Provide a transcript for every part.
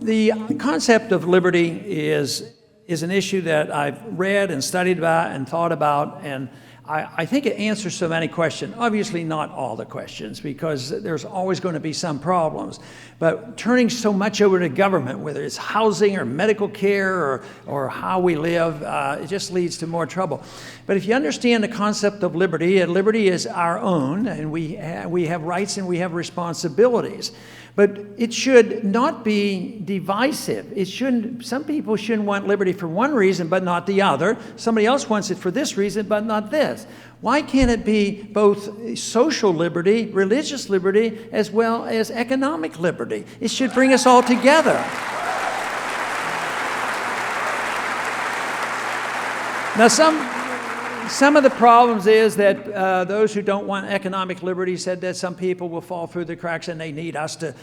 The concept of liberty is an issue that I've read and studied about and thought about, and I think it answers so many questions. Obviously not all the questions, because there's always going to be some problems. But turning so much over to government, whether it's housing or medical care or how we live, it just leads to more trouble. But if you understand the concept of liberty, and liberty is our own, and we have rights and we have responsibilities. But it should not be divisive. Some people shouldn't want liberty for one reason, but not the other. Somebody else wants it for this reason, but not this. Why can't it be both social liberty, religious liberty, as well as economic liberty? It should bring us all together. Now, some of the problems is that those who don't want economic liberty said that some people will fall through the cracks and they need us to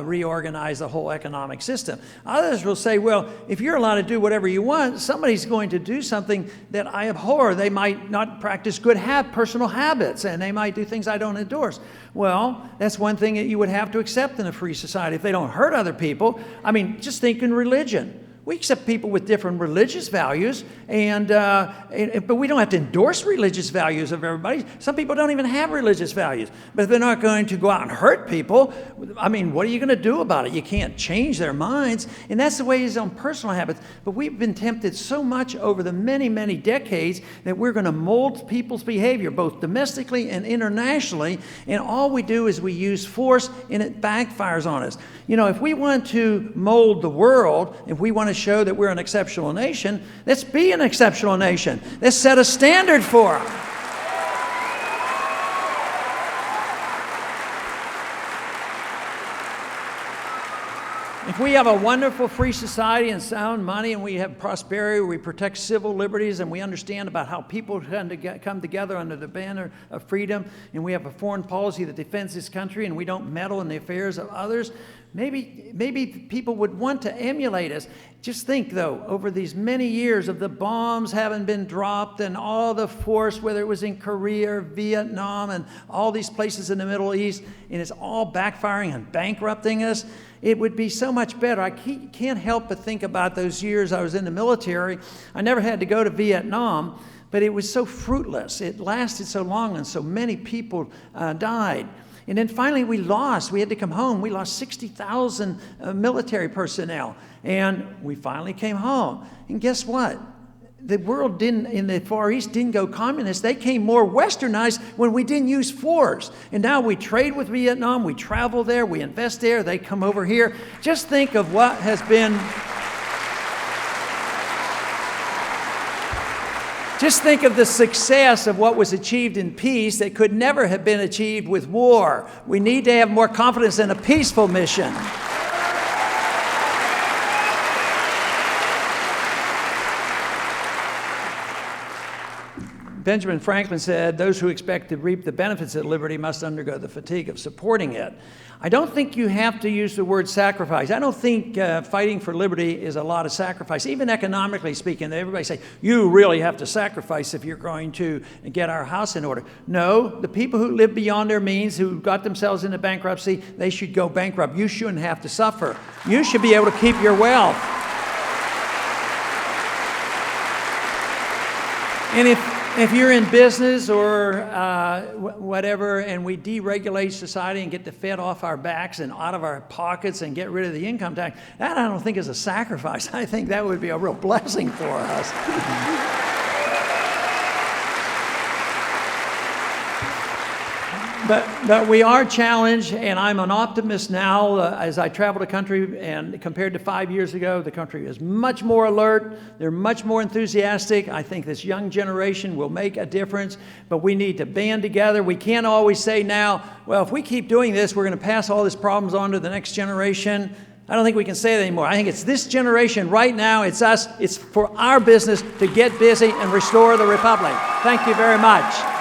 reorganize the whole economic system. Others will say, well, if you're allowed to do whatever you want, somebody's going to do something that I abhor. They might not practice good personal habits, and they might do things I don't endorse. Well, that's one thing that you would have to accept in a free society. If they don't hurt other people, I mean, just think in religion. We accept people with different religious values, but we don't have to endorse religious values of everybody. Some people don't even have religious values. But if they're not going to go out and hurt people, I mean, what are you going to do about it? You can't change their minds. And that's the way it is on personal habits. But we've been tempted so much over the many, many decades that we're going to mold people's behavior, both domestically and internationally. And all we do is we use force, and it backfires on us. You know, if we want to mold the world, if we want to show that we're an exceptional nation, let's be an exceptional nation. Let's set a standard for them. If we have a wonderful free society and sound money, and we have prosperity, we protect civil liberties, and we understand about how people come together under the banner of freedom, and we have a foreign policy that defends this country, and we don't meddle in the affairs of others, maybe people would want to emulate us. Just think, though, over these many years of the bombs having been dropped and all the force, whether it was in Korea or Vietnam and all these places in the Middle East, and it's all backfiring and bankrupting us, it would be so much better. I can't help but think about those years I was in the military. I never had to go to Vietnam, but it was so fruitless. It lasted so long, and so many people died. And then finally we lost. We had to come home. We lost 60,000 military personnel. And we finally came home. And guess what? The world in the Far East didn't go communist. They came more westernized when we didn't use force. And now we trade with Vietnam. We travel there. We invest there. They come over here. Just think of what has been... Just think of the success of what was achieved in peace that could never have been achieved with war. We need to have more confidence in a peaceful mission. Benjamin Franklin said, those who expect to reap the benefits of liberty must undergo the fatigue of supporting it. I don't think you have to use the word sacrifice. I don't think fighting for liberty is a lot of sacrifice. Even economically speaking, everybody say, you really have to sacrifice if you're going to get our house in order. No, the people who live beyond their means, who got themselves into bankruptcy, they should go bankrupt. You shouldn't have to suffer. You should be able to keep your wealth. And if you're in business or whatever, and we deregulate society and get the Fed off our backs and out of our pockets and get rid of the income tax, that I don't think is a sacrifice. I think that would be a real blessing for us. But we are challenged, and I'm an optimist now. As I travel the country, and compared to 5 years ago, the country is much more alert. They're much more enthusiastic. I think this young generation will make a difference, but we need to band together. We can't always say now, well, if we keep doing this, we're going to pass all these problems on to the next generation. I don't think we can say that anymore. I think it's this generation right now. It's us. It's for our business to get busy and restore the republic. Thank you very much.